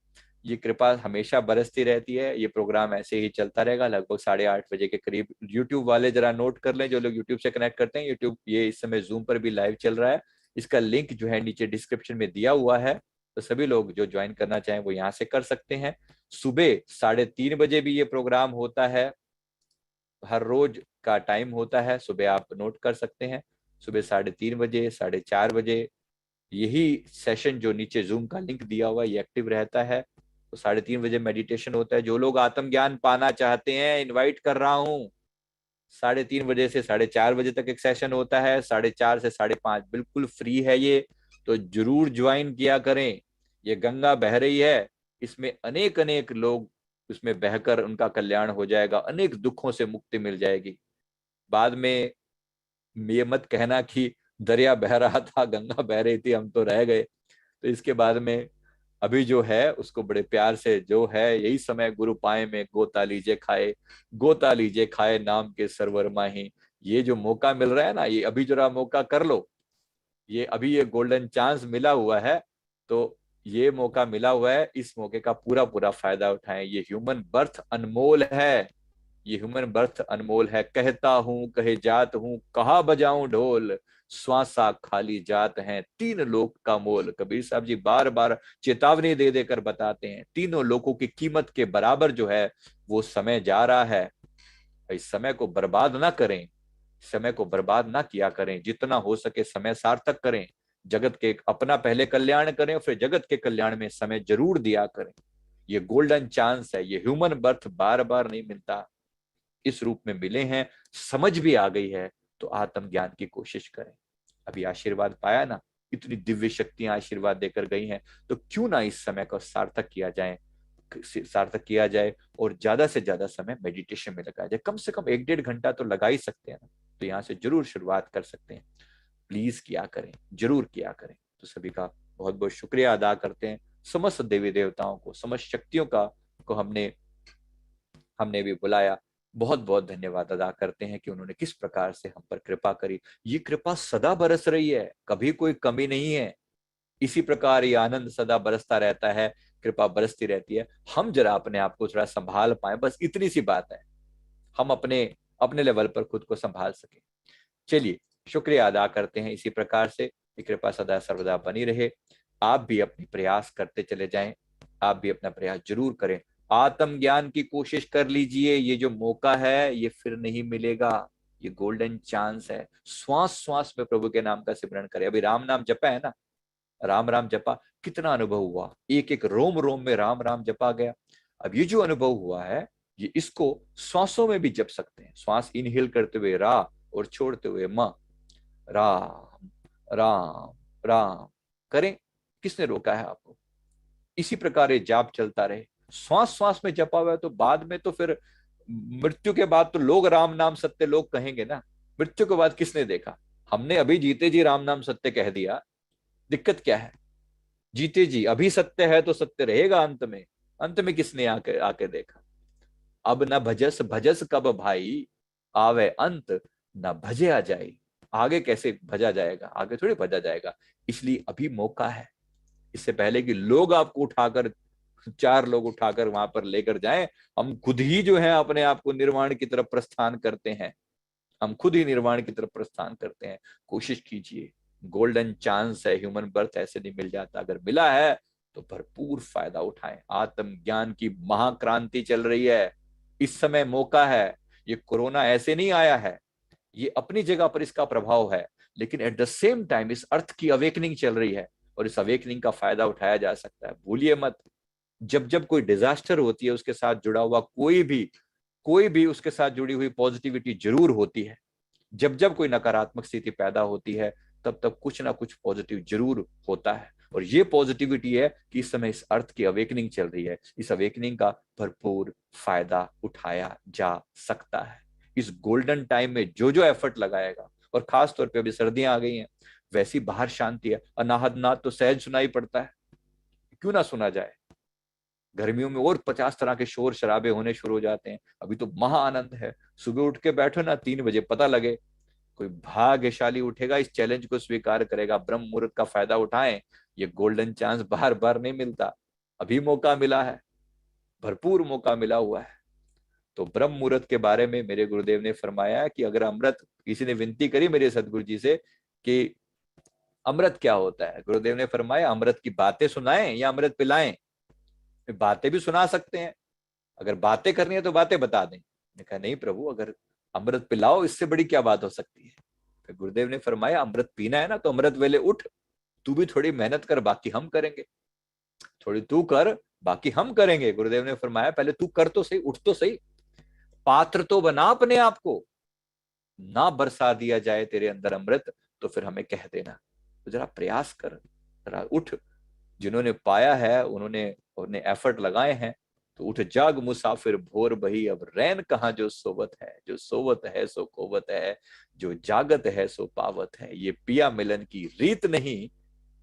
ये कृपा हमेशा बरसती रहती है। ये प्रोग्राम ऐसे ही चलता रहेगा लगभग 8:30 बजे के करीब। यूट्यूब वाले जरा नोट कर लें, जो लोग यूट्यूब से कनेक्ट करते हैं, यूट्यूब ये इस समय जूम पर भी लाइव चल रहा है। इसका लिंक जो है नीचे डिस्क्रिप्शन में दिया हुआ है, तो सभी लोग जो ज्वाइन करना चाहें वो यहाँ से कर सकते हैं। सुबह 3:30 बजे भी ये प्रोग्राम होता है, हर रोज का टाइम होता है। सुबह आप नोट कर सकते हैं, सुबह 3:30 बजे, 4:30 बजे यही सेशन जो नीचे जूम का लिंक दिया हुआ ये एक्टिव रहता है। तो 3:30 बजे मेडिटेशन होता है। जो लोग आत्मज्ञान पाना चाहते हैं, इनवाइट कर रहा हूँ। 3:30 बजे से 4:30 बजे तक एक सेशन होता है, 4:30 से 5:30 बिल्कुल फ्री है ये। तो जरूर ज्वाइन किया करें। ये गंगा बह रही है, इसमें अनेक अनेक लोग उसमें बहकर उनका कल्याण हो जाएगा, अनेक दुखों से मुक्ति मिल जाएगी। बाद में ये मत कहना कि दरिया बह रहा था, गंगा बह रही थी, हम तो रह गए। तो इसके बाद में अभी जो है उसको बड़े प्यार से, जो है यही समय गुरु पाए में गोता लीजे खाए, गोता लीजे खाए नाम के सरवर माही। ये जो मौका मिल रहा है ना, ये अभी जरा मौका कर लो। ये अभी ये गोल्डन चांस मिला हुआ है, तो ये मौका मिला हुआ है, इस मौके का पूरा पूरा फायदा उठाएं। ये ह्यूमन बर्थ अनमोल है, ये ह्यूमन बर्थ अनमोल है। कहता हूं कहे जात हूं, कहा बजाऊं ढोल, श्वासा खाली जात है, तीन लोक का मोल। कबीर साहब जी बार बार चेतावनी दे देकर बताते हैं, तीनों लोगों की कीमत के बराबर जो है वो समय जा रहा है। इस समय को बर्बाद ना करें, समय को बर्बाद ना किया करें, जितना हो सके समय सार्थक करें। जगत के अपना पहले कल्याण करें, फिर जगत के कल्याण में समय जरूर दिया करें। ये गोल्डन चांस है, ये ह्यूमन बर्थ बार बार नहीं मिलता, इस रूप में मिले हैं, समझ भी आ गई है, तो आत्मज्ञान की कोशिश करें। अभी आशीर्वाद पाया ना, इतनी दिव्य शक्तियां आशीर्वाद देकर गई हैं, तो क्यों ना इस समय को सार्थक किया जाए, सार्थक किया जाए और ज्यादा से ज्यादा समय मेडिटेशन में लगाया जाए। कम से कम 1-1.5 घंटा तो लगा ही सकते हैं ना, तो यहाँ से जरूर शुरुआत कर सकते हैं। प्लीज किया करें, जरूर किया करें। तो सभी का बहुत बहुत शुक्रिया अदा करते हैं, समस्त देवी देवताओं को, समस्त शक्तियों का को हमने हमने भी बुलाया, बहुत बहुत धन्यवाद अदा करते हैं कि उन्होंने किस प्रकार से हम पर कृपा करी। ये कृपा सदा बरस रही है, कभी कोई कमी नहीं है। इसी प्रकार ये आनंद सदा बरसता रहता है, कृपा बरसती रहती है। हम जरा अपने आप को थोड़ा संभाल पाए, बस इतनी सी बात है, हम अपने अपने लेवल पर खुद को संभाल सके। चलिए, शुक्रिया अदा करते हैं। इसी प्रकार से ये कृपा सदा सर्वदा बनी रहे। आप भी अपनी प्रयास करते चले जाएं, आप भी अपना प्रयास जरूर करें, आत्मज्ञान की कोशिश कर लीजिए। ये जो मौका है ये फिर नहीं मिलेगा, ये गोल्डन चांस है। श्वास श्वास में प्रभु के नाम का सिमरण करें। अभी राम नाम जपा है ना, राम राम जपा, कितना अनुभव हुआ, एक एक रोम रोम में राम राम जपा गया। अब ये जो अनुभव हुआ है, ये इसको श्वासों में भी जप सकते हैं। श्वास इनहेल करते हुए रा और छोड़ते हुए मां, राम राम राम करें। किसने रोका है आपको? इसी प्रकार ये जाप चलता रहे, श्वास श्वास में जपा हुआ है, तो बाद में तो फिर मृत्यु के बाद तो लोग राम नाम सत्य लोग कहेंगे ना। मृत्यु के बाद किसने देखा? हमने अभी जीते जी राम नाम सत्य कह दिया, दिक्कत क्या है? जीते जी अभी सत्य है तो सत्य रहेगा अंत में। अंत में किसने आके आके देखा? अब न भजस भजस कब भाई, आवे अंत न भजे आ जाए। आगे कैसे भजा जाएगा? आगे थोड़ी भजा जाएगा। इसलिए अभी मौका है, इससे पहले कि लोग आपको उठाकर, 4 लोग उठाकर वहां पर लेकर जाएं, हम खुद ही जो है अपने आप को निर्वाण की तरफ प्रस्थान करते हैं। हम खुद ही निर्वाण की तरफ प्रस्थान करते हैं। कोशिश कीजिए, गोल्डन चांस है, ह्यूमन बर्थ ऐसे नहीं मिल जाता, अगर मिला है तो भरपूर फायदा उठाएं। आत्मज्ञान की महाक्रांति चल रही है, इस समय मौका है। ये कोरोना ऐसे नहीं आया है, ये अपनी जगह पर इसका प्रभाव है, लेकिन एट द सेम टाइम इस अर्थ की अवेकनिंग चल रही है, और इस अवेकनिंग का फायदा उठाया जा सकता है। भूलिए मत, जब जब कोई डिजास्टर होती है, उसके साथ जुड़ा हुआ कोई भी उसके साथ जुड़ी हुई पॉजिटिविटी जरूर होती है। जब जब कोई नकारात्मक स्थिति पैदा होती है, तब तब कुछ ना कुछ पॉजिटिव जरूर होता है। और ये पॉजिटिविटी है कि इस समय इस अर्थ की अवेकनिंग चल रही है, इस अवेकनिंग का भरपूर फायदा उठाया जा सकता है। इस गोल्डन टाइम में जो जो एफर्ट लगाएगा, और खास तौर पे अभी सर्दियां आ गई हैं, वैसी बाहर शांति है। अनाहद नाद तो सहज सुनाई पड़ता है, क्यों ना सुना जाए। गर्मियों में और 50 तरह के शोर शराबे होने शुरू हो जाते हैं, अभी तो महा आनंद है। सुबह उठ के बैठो ना, 3 बजे पता लगे, कोई भाग्यशाली उठेगा, इस चैलेंज को स्वीकार करेगा। ब्रह्म मुहूर्त का फायदा उठाएं, ये गोल्डन चांस बार बार नहीं मिलता, अभी मौका मिला है, भरपूर मौका मिला हुआ है। तो ब्रह्म मुहूर्त के बारे में मेरे गुरुदेव ने फरमाया कि अगर अमृत, किसी ने विनती करी मेरे सदगुरु जी से कि अमृत क्या होता है, गुरुदेव ने फरमाया अमृत की बातें सुनाएं या अमृत पिलाएं। बातें भी सुना सकते हैं, अगर बातें करनी है तो बातें बता दें। मैंने कहा नहीं प्रभु, अगर अमृत पिलाओ, इससे बड़ी क्या बात हो सकती है। फिर गुरुदेव ने फरमाया अमृत पीना है ना, तो अमृत वेले उठ, तू भी थोड़ी मेहनत कर, बाकी हम करेंगे। थोड़ी तू कर, बाकी हम करेंगे। गुरुदेव ने फरमाया पहले तू कर तो सही, उठ तो सही, पात्र तो बना अपने आप को। ना बरसा दिया जाए तेरे अंदर अमृत, तो फिर हमें कह देना। तो जरा प्रयास कर, जरा उठ। जिन्होंने पाया है उन्होंने उन्होंने एफर्ट लगाए हैं, तो उठ जाग मुसाफिर भोर बही, अब रैन कहाँ जो सोवत है। जो सोवत है सो कोवत है, जो जागत है सो पावत है। ये पिया मिलन की रीत नहीं,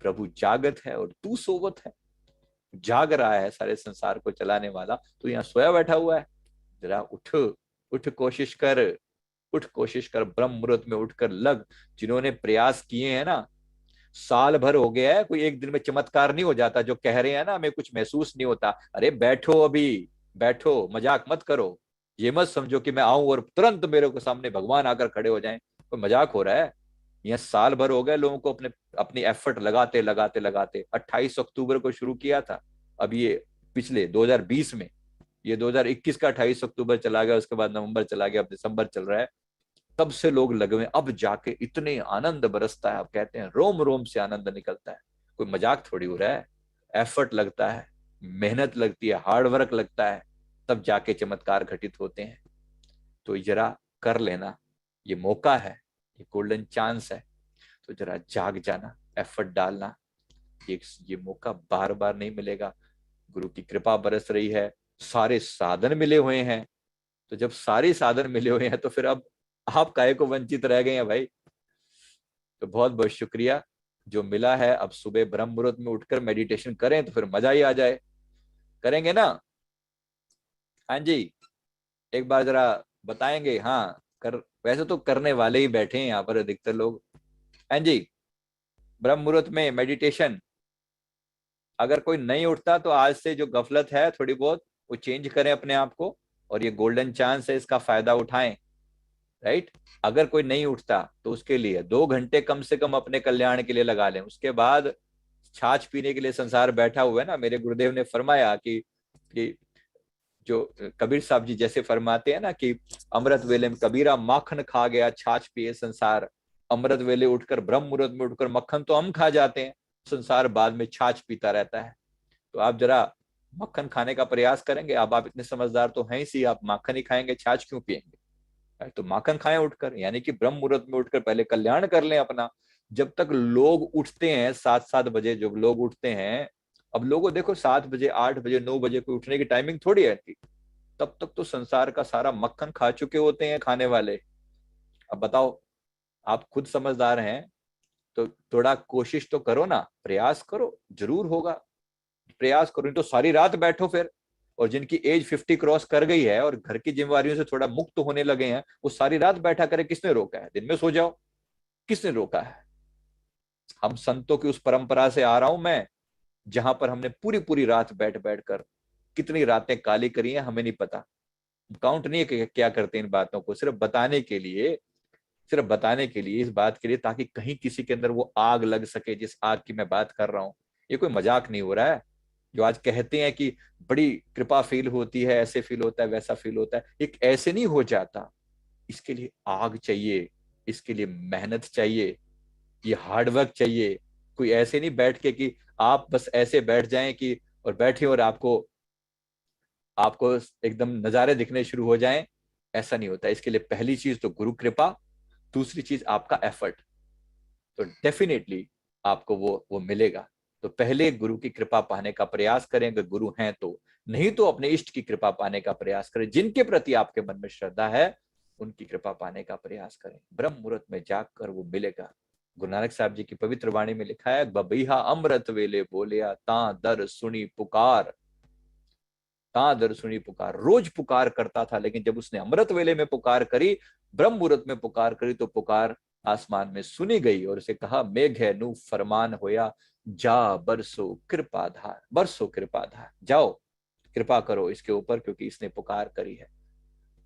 प्रभु जागत है और तू सोवत है। जाग रहा है सारे संसार को चलाने वाला, तो यहाँ सोया बैठा हुआ है। जरा उठ, उठ कोशिश कर, उठ कोशिश कर, ब्रह्म मुहूर्त में उठकर लग। जिन्होंने प्रयास किए हैं ना, साल भर हो गया है, कोई एक दिन में चमत्कार नहीं हो जाता। जो कह रहे हैं ना हमें कुछ महसूस नहीं होता, अरे बैठो, अभी बैठो, मजाक मत करो। ये मत समझो कि मैं आऊं और तुरंत मेरे को सामने भगवान आकर खड़े हो जाएं, कोई मजाक हो रहा है। यह साल भर हो गए लोगों को अपने अपनी एफर्ट लगाते लगाते लगाते। 28 अक्टूबर को शुरू किया था, अब ये पिछले 2020 में, ये 2021 का 28 अक्टूबर चला गया, उसके बाद नवंबर चला गया, अब दिसंबर चल रहा है। तब से लोग लगे हुए, अब जाके इतने आनंद बरसता है, अब कहते हैं रोम रोम से आनंद निकलता है। कोई मजाक थोड़ी हो रहा है, एफर्ट लगता है। मेहनत लगती है, हार्ड वर्क लगता है, तब जाके चमत्कार घटित होते हैं। तो जरा कर लेना, ये मौका है, ये गोल्डन चांस है, तो जरा जाग जाना, एफर्ट डालना। ये मौका बार बार नहीं मिलेगा। गुरु की कृपा बरस रही है, सारे साधन मिले हुए हैं। तो जब सारे साधन मिले हुए हैं तो फिर अब आप काहे को वंचित रह गए हैं भाई। तो बहुत बहुत शुक्रिया जो मिला है। अब सुबह ब्रह्म मुहूर्त में उठकर मेडिटेशन करें तो फिर मजा ही आ जाए। करेंगे ना? हाँ जी, एक बार जरा बताएंगे। हाँ कर, वैसे तो करने वाले ही बैठे हैं यहाँ पर अधिकतर लोग। हाँ जी, ब्रह्म मुहूर्त में मेडिटेशन। अगर कोई नहीं उठता तो आज से जो गफलत है थोड़ी बहुत वो चेंज करें अपने आप को, और ये गोल्डन चांस है, इसका फायदा उठाएं। राइट? अगर कोई नहीं उठता तो उसके लिए 2 घंटे कम से कम अपने कल्याण के लिए लगा लें। उसके बाद छाछ पीने के लिए संसार बैठा हुआ है ना। मेरे गुरुदेव ने फरमाया कि जो कबीर साहब जी जैसे फरमाते हैं ना कि अमृत वेले में कबीरा माखन खा गया, छाछ पिए संसार। अमृत वेले उठकर, ब्रह्म मुहूर्त में उठकर मक्खन तो हम खा जाते हैं, संसार बाद में छाछ पीता रहता है। तो आप जरा मक्खन खाने का प्रयास करेंगे। अब आप इतने समझदार तो हैं ही सी, आप माखन ही खाएंगे, छाछ क्यों पिएंगे? तो माखन खाएं उठकर, यानी कि ब्रह्म मुहूर्त में उठकर पहले कल्याण कर लें अपना। जब तक लोग उठते हैं 7-7 बजे, जब लोग उठते हैं, अब लोगों देखो 7 बजे, 8 बजे, 9 बजे कोई उठने की टाइमिंग थोड़ी है इनकी। तब तक तो संसार का सारा मक्खन खा चुके होते हैं खाने वाले। अब बताओ, आप खुद समझदार हैं तो थोड़ा कोशिश तो करो ना, प्रयास करो, जरूर होगा। प्रयास करो, नहीं तो सारी रात बैठो फिर। और जिनकी एज 50 क्रॉस कर गई है और घर की जिम्मेवारियों से थोड़ा मुक्त होने लगे हैं, वो सारी रात बैठा करे। किसने रोका है? दिन में सो जाओ, किसने रोका है? हम संतों की उस परंपरा से आ रहा हूं मैं, जहां पर हमने पूरी पूरी रात बैठ बैठ कर कितनी रातें काली करी हैं हमें नहीं पता। काउंट नहीं है कि क्या करते हैं इन बातों को, सिर्फ बताने के लिए, सिर्फ बताने के लिए, इस बात के लिए ताकि कहीं किसी के अंदर वो आग लग सके जिस आग की मैं बात कर रहा हूं। ये कोई मजाक नहीं हो रहा है। जो आज कहते हैं कि बड़ी कृपा फील होती है, ऐसे फील होता है, वैसा फील होता है, एक ऐसे नहीं हो जाता। इसके लिए आग चाहिए, इसके लिए मेहनत चाहिए, ये हार्डवर्क चाहिए। कोई ऐसे नहीं बैठ के कि आप बस ऐसे बैठ जाएं कि और बैठे और आपको आपको एकदम नजारे दिखने शुरू हो जाएं। ऐसा नहीं होता। इसके लिए पहली चीज तो गुरु कृपा, दूसरी चीज आपका एफर्ट। तो डेफिनेटली आपको वो मिलेगा। तो पहले गुरु की कृपा पाने का प्रयास करें अगर गुरु हैं तो, नहीं तो अपने इष्ट की कृपा पाने का प्रयास करें। जिनके प्रति आपके मन में श्रद्धा है उनकी कृपा पाने का प्रयास करें। ब्रह्म मुहूर्त में जाकर वो मिलेगा। गुरु नानक साहब जी की पवित्र वाणी में लिखा है, बबैहा अमृत वेले बोलिया ता दर सुनी पुकार। ता दर सुनी पुकार, रोज पुकार करता था, लेकिन जब उसने अमृत वेले में पुकार करी, ब्रह्म मुहूर्त में पुकार करी, तो पुकार आसमान में सुनी गई और उसे कहा, मेघ है नु फरमान होया, जा बरसो कृपाधार, बरसो कृपाधार, जाओ कृपा करो इसके ऊपर, क्योंकि इसने पुकार करी है।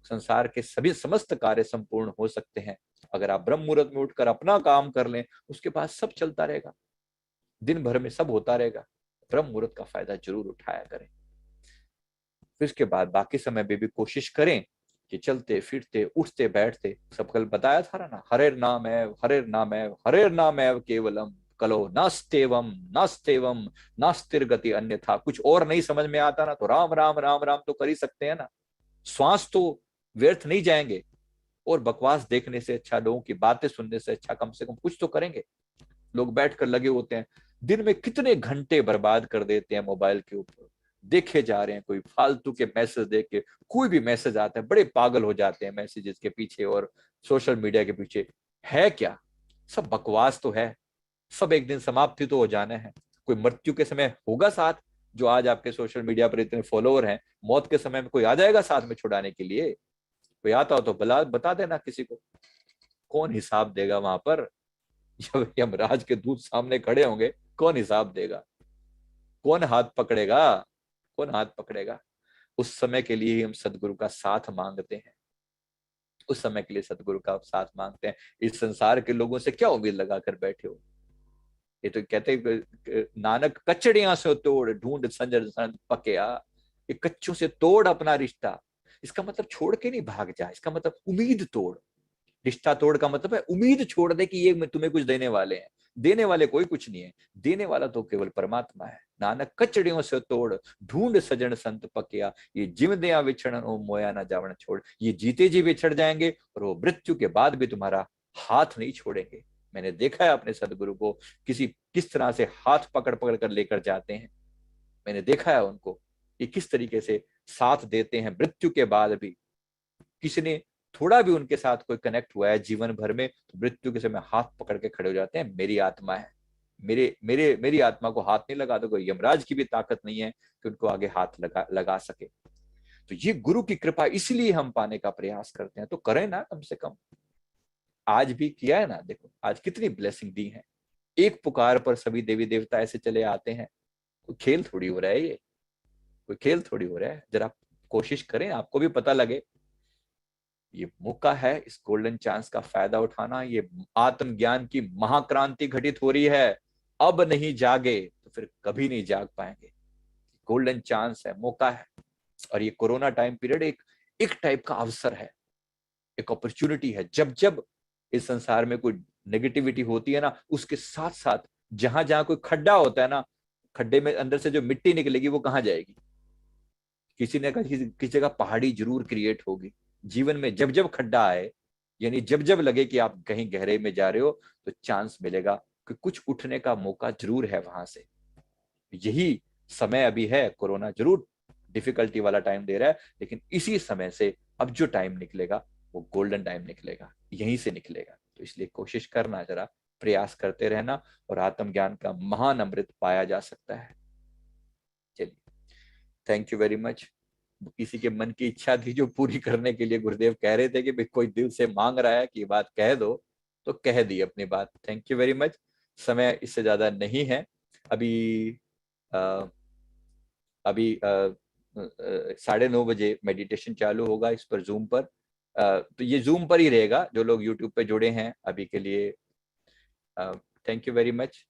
संसार के सभी समस्त कार्य संपूर्ण हो सकते हैं अगर आप ब्रह्म मुहूर्त में उठकर अपना काम कर लें। उसके बाद सब चलता रहेगा, दिन भर में सब होता रहेगा। ब्रह्म मुहूर्त का फायदा जरूर उठाया करें। फिर उसके बाद बाकी समय में भी कोशिश करें कि चलते फिरते उठते बैठते, सब कल बताया था ना, हरेर नाम है, हरेर नाम है, हरेर नाम है केवलम, कलो नास्तेवम नास्तेवम नास्तिर गति अन्यथा। कुछ और नहीं समझ में आता ना, तो राम राम राम राम तो कर ही सकते हैं ना। श्वास तो व्यर्थ नहीं जाएंगे। और बकवास देखने से अच्छा, लोगों की बातें सुनने से अच्छा, कम से कम कुछ तो करेंगे। लोग बैठकर लगे होते हैं, दिन में कितने घंटे बर्बाद कर देते हैं मोबाइल के ऊपर, देखे जा रहे हैं कोई फालतू के मैसेज देख के। कोई भी मैसेज आता है बड़े पागल हो जाते हैं मैसेजेस के पीछे और सोशल मीडिया के पीछे। है क्या? सब बकवास तो है। सब एक दिन समाप्ति तो हो जाना है। कोई मृत्यु के समय होगा साथ? जो आज आपके सोशल मीडिया पर इतने फॉलोअर हैं, मौत के समय में कोई आ जाएगा साथ में छुड़ाने के लिए? कोई आता हो तो भला बता देना किसी को। कौन हिसाब देगा वहां पर? जब यमराज के दूत सामने खड़े होंगे, कौन हिसाब देगा? कौन हाथ पकड़ेगा? कौन हाथ पकड़ेगा? उस समय के लिए ही हम सदगुरु का साथ मांगते हैं। उस समय के लिए सदगुरु का साथ मांगते हैं। इस संसार के लोगों से क्या उम्मीद लगा कर बैठे हो? ये तो कहते नानक कचड़ियां से तोड़ ढूंढ संजर सन पकया। ये कच्चों से तोड़ अपना रिश्ता। इसका मतलब छोड़ के नहीं भाग जा, इसका मतलब उम्मीद तोड़। रिश्ता तोड़ का मतलब है उम्मीद छोड़ दे कि ये तुम्हें कुछ देने वाले हैं। देने वाले कोई कुछ नहीं है, देने वाला तो केवल परमात्मा है। नानक कचड़ियों से तोड़, ढूंढ सजन संत पकिया, ये जिमदिया विछड़न ओ मोया ना जावण छोड़। ये जीते जी बिछड़ जाएंगे और वो मृत्यु के बाद भी तुम्हारा हाथ नहीं छोड़ेंगे। मैंने देखा है अपने सदगुरु को किस तरह से हाथ पकड़ पकड़ कर लेकर जाते हैं। मैंने देखा है उनको ये किस तरीके से साथ देते हैं मृत्यु के बाद भी। किसी ने थोड़ा भी उनके साथ कोई कनेक्ट हुआ है जीवन भर में, तो मृत्यु के समय हाथ पकड़ के खड़े हो जाते हैं, मेरी आत्मा है, मेरी आत्मा को हाथ नहीं लगा। तो कोई यमराज की भी ताकत नहीं है कि उनको आगे हाथ लगा सके। तो ये गुरु की कृपा इसलिए हम पाने का प्रयास करते हैं, तो करें ना कम से कम। आज भी किया है ना, देखो आज कितनी ब्लेसिंग दी है। एक पुकार पर सभी देवी देवता ऐसे चले आते हैं। कोई खेल थोड़ी हो रहा है ये, कोई खेल थोड़ी हो रहा है। जरा कोशिश करें, आपको भी पता लगे। ये मौका है इस गोल्डन चांस का फायदा उठाना। ये आत्मज्ञान की महाक्रांति घटित हो रही है। अब नहीं जागे तो फिर कभी नहीं जाग पाएंगे। गोल्डन चांस है, मौका है। और ये कोरोना टाइम पीरियड एक टाइप का अवसर है, एक अपॉर्चुनिटी है। जब जब इस संसार में कोई नेगेटिविटी होती है ना, उसके साथ साथ जहां जहां कोई खड्डा होता है ना, खड्डे में अंदर से जो मिट्टी निकलेगी वो कहां जाएगी? किसी ने कहा किसी जगह पहाड़ी जरूर क्रिएट होगी। जीवन में जब जब खड्डा आए, यानी जब जब लगे कि आप कहीं गहरे में जा रहे हो, तो चांस मिलेगा कि कुछ उठने का मौका जरूर है वहां से। यही समय अभी है। कोरोना जरूर डिफिकल्टी वाला टाइम दे रहा है, लेकिन इसी समय से अब जो टाइम निकलेगा वो गोल्डन टाइम निकलेगा, यहीं से निकलेगा। तो इसलिए कोशिश करना, जरा प्रयास करते रहना, और आत्मज्ञान का महान अमृत पाया जा सकता है। चलिए, थैंक यू वेरी मच। किसी के मन की इच्छा थी जो पूरी करने के लिए गुरुदेव कह रहे थे कि भाई कोई दिल से मांग रहा है कि ये बात कह दो, तो कह दी अपनी बात। Thank you very much. समय इससे ज्यादा नहीं है। अभी आ, अभी 9:30 बजे मेडिटेशन चालू होगा इस पर, जूम पर। तो ये जूम पर ही रहेगा, जो लोग यूट्यूब पे जुड़े हैं अभी के लिए। Thank you very much.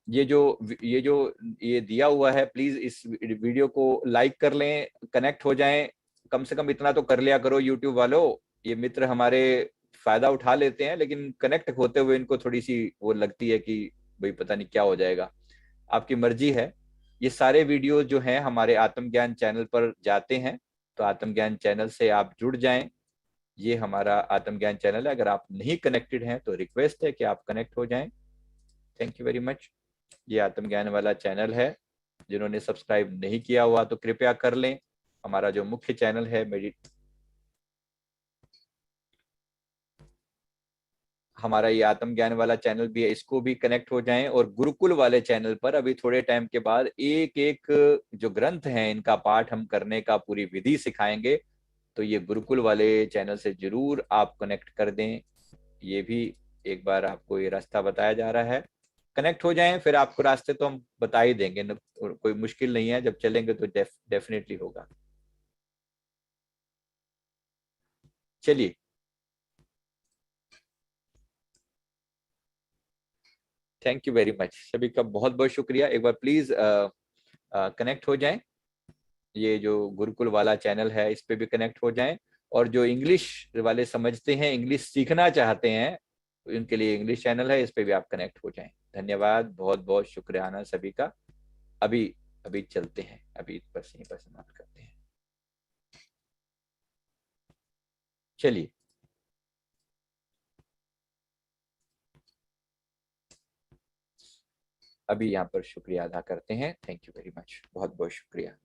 ये जो ये दिया हुआ है, प्लीज इस वीडियो को लाइक कर लें, कनेक्ट हो जाएं। कम से कम इतना तो कर लिया करो यूट्यूब वालों। ये मित्र हमारे फायदा उठा लेते हैं, लेकिन कनेक्ट होते हुए इनको थोड़ी सी वो लगती है कि भाई पता नहीं क्या हो जाएगा। आपकी मर्जी है। ये सारे वीडियो जो हैं हमारे आत्मज्ञान चैनल पर जाते हैं, तो आत्मज्ञान चैनल से आप जुड़ जाएं। ये हमारा आत्मज्ञान चैनल है। अगर आप नहीं कनेक्टेड हैं तो रिक्वेस्ट है कि आप कनेक्ट हो जाएं। Thank you very much. ये आत्मज्ञान वाला चैनल है। जिन्होंने सब्सक्राइब नहीं किया हुआ तो कृपया कर लें। हमारा जो मुख्य चैनल है हमारा ये आत्मज्ञान वाला चैनल भी है, इसको भी कनेक्ट हो जाएं। और गुरुकुल वाले चैनल पर अभी थोड़े टाइम के बाद एक एक जो ग्रंथ हैं इनका पाठ हम करने का पूरी विधि सिखाएंगे। तो ये गुरुकुल वाले चैनल से जरूर आप कनेक्ट कर दें। ये भी एक बार आपको ये रास्ता बताया जा रहा है। कनेक्ट हो जाएं, फिर आपको रास्ते तो हम बता ही देंगे न, कोई मुश्किल नहीं है। जब चलेंगे तो डेफिनेटली होगा। चलिए, थैंक यू वेरी मच। सभी का बहुत बहुत शुक्रिया। एक बार प्लीज कनेक्ट हो जाएं। ये जो गुरुकुल वाला चैनल है इस पे भी कनेक्ट हो जाएं। और जो इंग्लिश वाले समझते हैं, इंग्लिश सीखना चाहते हैं, उनके लिए इंग्लिश चैनल है, इस पे भी आप कनेक्ट हो जाएं। धन्यवाद, बहुत बहुत शुक्रियाना सभी का। अभी अभी चलते हैं, अभी बस यहीं पर समाप्त करते हैं। चलिए, अभी यहाँ पर शुक्रिया अदा करते हैं। थैंक यू वेरी मच, बहुत बहुत शुक्रिया।